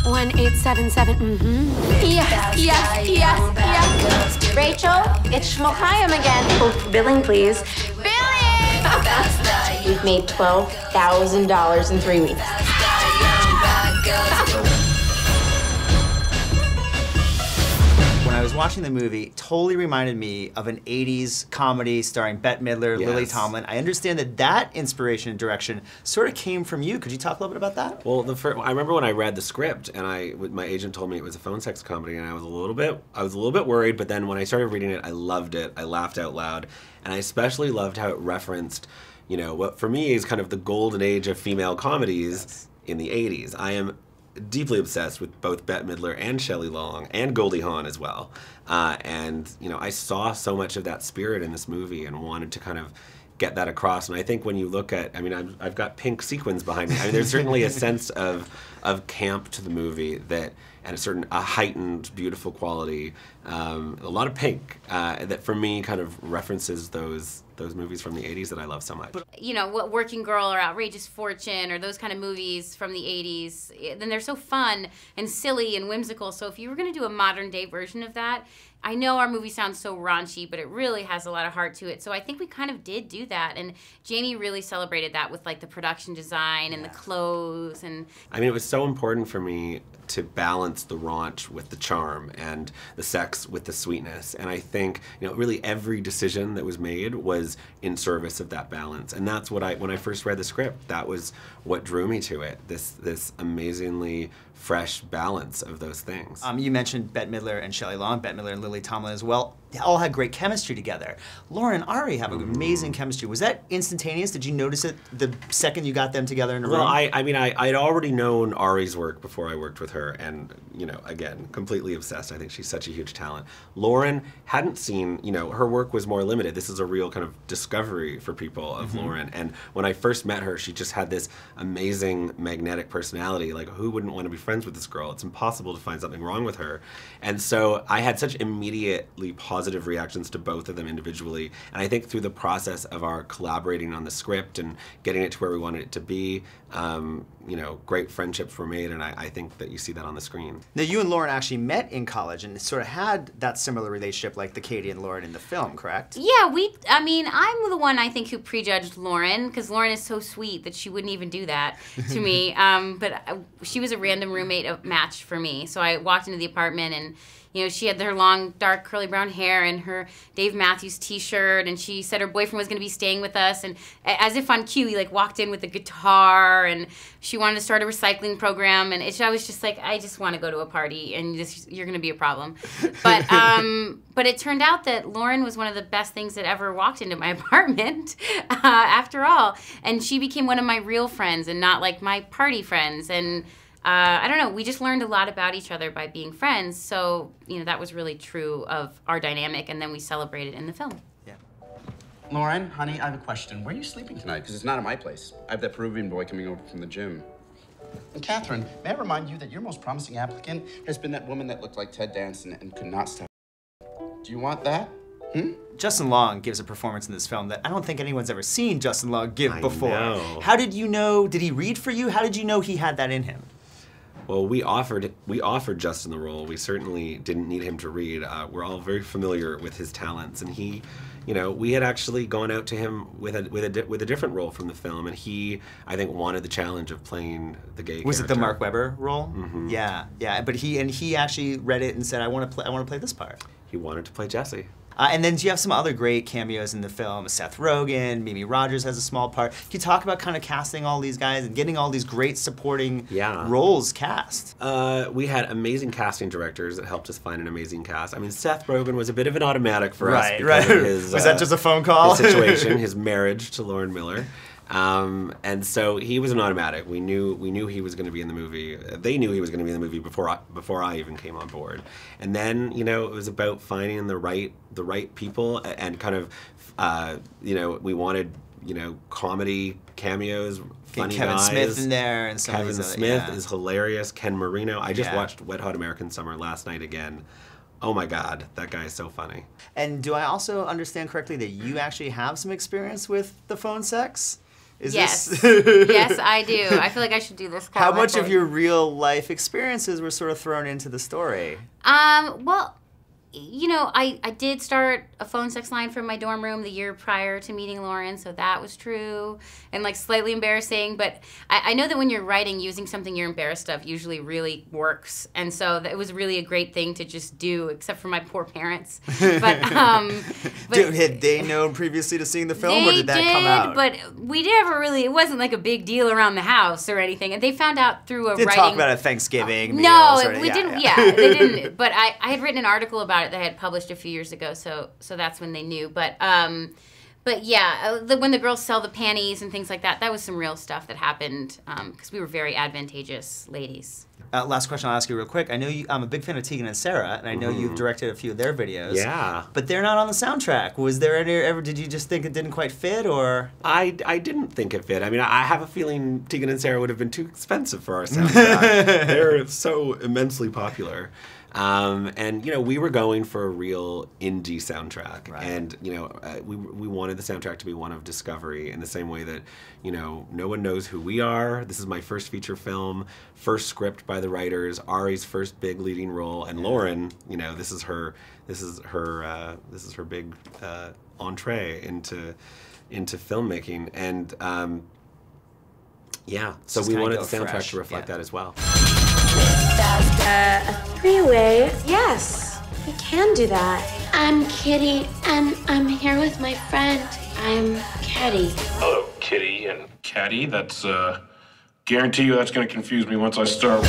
1877. Yes. Rachel, it's Shmokayim again. Oh, billing, please. Billing! We've made $12,000 in 3 weeks. When I was watching the movie, it totally reminded me of an 80s comedy starring Bette Midler, Yes. Lily Tomlin. I understand that inspiration and direction sort of came from you. Could you talk a little bit about that? Well, I remember when I read the script and my agent told me it was a phone sex comedy, and I was a little bit worried. But then when I started reading it, I loved it. I laughed out loud, and I especially loved how it referenced, you know, what for me is kind of the golden age of female comedies in the 80s. I am deeply obsessed with both Bette Midler and Shelley Long and Goldie Hawn as well. And, you know, I saw so much of that spirit in this movie and wanted to kind of get that across. And I think when you look at, I mean, I've got pink sequins behind me. I mean, there's certainly a sense of camp to the movie that, and a heightened, beautiful quality, a lot of pink, that for me kind of references those movies from the 80s that I love so much. You know, what Working Girl or Outrageous Fortune or those kind of movies from the 80s, then they're so fun and silly and whimsical. So if you were going to do a modern day version of that, I know our movie sounds so raunchy, but it really has a lot of heart to it. So I think we kind of did do that. And Jami really celebrated that with like the production design and the clothes. And I mean, it was so important for me to balance the raunch with the charm and the sex with the sweetness. And I think, you know, really every decision that was made was in service of that balance. And that's what when I first read the script, that was what drew me to it. This amazingly fresh balance of those things. You mentioned Bette Midler and Shelley Long, Bette Midler and Lily Tomlin as well. They all had great chemistry together. Lauren and Ari have amazing chemistry. Was that instantaneous? Did you notice it the second you got them together in a room? Well, I mean, I'd already known Ari's work before I worked with her, and, you know, again, completely obsessed. I think she's such a huge talent. Lauren hadn't seen, you know, her work was more limited. This is a real kind of discovery for people of Lauren. And when I first met her, she just had this amazing magnetic personality. Like, who wouldn't want to be friends with this girl? It's impossible to find something wrong with her. And so I had such immediately positive reactions to both of them individually. And I think through the process of our collaborating on the script and getting it to where we wanted it to be, you know, great friendships were made, and I think that you see that on the screen. Now, you and Lauren actually met in college and sort of had that similar relationship like the Katie and Lauren in the film, correct? yeah, I mean, I'm the one I think who prejudged Lauren, because Lauren is so sweet that she wouldn't even do that to me. But she was a random roommate match for me. So I walked into the apartment and, you know, she had her long, dark, curly brown hair and her Dave Matthews t-shirt, and she said her boyfriend was going to be staying with us, and as if on cue, he like walked in with a guitar, and she wanted to start a recycling program, and I was just like, I just want to go to a party, and you're going to be a problem. But it turned out that Lauren was one of the best things that ever walked into my apartment, after all, and she became one of my real friends and not like my party friends, and I don't know, we just learned a lot about each other by being friends, so, you know, that was really true of our dynamic, and then we celebrated in the film. Yeah. Lauren, honey, I have a question. Where are you sleeping tonight? Because it's not at my place. I have that Peruvian boy coming over from the gym. And Catherine, may I remind you that your most promising applicant has been that woman that looked like Ted Danson and could not stop. Do you want that? Justin Long gives a performance in this film that I don't think anyone's ever seen Justin Long give before. Know. How did you know? Did he read for you? How did you know he had that in him? Well, we offered Justin the role. We certainly didn't need him to read. We're all very familiar with his talents, and he, you know, we had actually gone out to him with a different role from the film, and he, I think, wanted the challenge of playing the gay character. Was it the Mark Webber role? Yeah, yeah. But he actually read it and said, I want to play this part. He wanted to play Jesse. And then you have some other great cameos in the film. Seth Rogen, Mimi Rogers has a small part. Can you talk about kind of casting all these guys and getting all these great supporting roles cast? We had amazing casting directors that helped us find an amazing cast. I mean, Seth Rogen was a bit of an automatic for us because of his, was that just a phone call? His situation, his marriage to Lauren Miller. And so he was an automatic. We knew he was going to be in the movie. They knew he was going to be in the movie before I even came on board. And then, you know, it was about finding the right people and kind of, you know, we wanted, you know, comedy cameos, funny Kevin guys. Smith in there, and some Kevin of these Smith is hilarious. Ken Marino. I just Yeah. watched Wet Hot American Summer last night again. Oh my God, that guy is so funny. And do I also understand correctly that you actually have some experience with the phone sex? Yes. Yes, I do. I feel like I should do this. How much of your real life experiences were sort of thrown into the story? Well, you know, I did start a phone sex line from my dorm room the year prior to meeting Lauren, so that was true and like slightly embarrassing. But I know that when you're writing, using something you're embarrassed of usually really works, and so it was really a great thing to just do, except for my poor parents. But had they known previously to seeing the film, or did that come out? But we never really. It wasn't like a big deal around the house or anything, and they found out through a Did writing. talk about it at Thanksgiving. No, meals, we didn't. Yeah, they didn't. But I had written an article about it that I had published a few years ago, so that's when they knew. But yeah, when the girls sell the panties and things like that, that was some real stuff that happened because we were very advantageous ladies. Last question I'll ask you real quick. I know I'm a big fan of Tegan and Sarah, and I know you've directed a few of their videos. Yeah. But they're not on the soundtrack. Was there did you just think it didn't quite fit, or? I didn't think it fit. I mean, I have a feeling Tegan and Sarah would have been too expensive for our soundtrack. They're so immensely popular. And, you know, we were going for a real indie soundtrack. Right. And, you know, we wanted the soundtrack to be one of discovery in the same way that, you know, no one knows who we are. This is my first feature film, first script by the writers, Ari's first big leading role, and Lauren, you know, this is her big entree into filmmaking. And, yeah, so we wanted the soundtrack to reflect that as well. A three-way? Yes, we can do that. I'm Kitty, and I'm here with my friend. I'm Caddy. Hello, Kitty and Caddy. That's, guarantee you that's gonna confuse me once I start.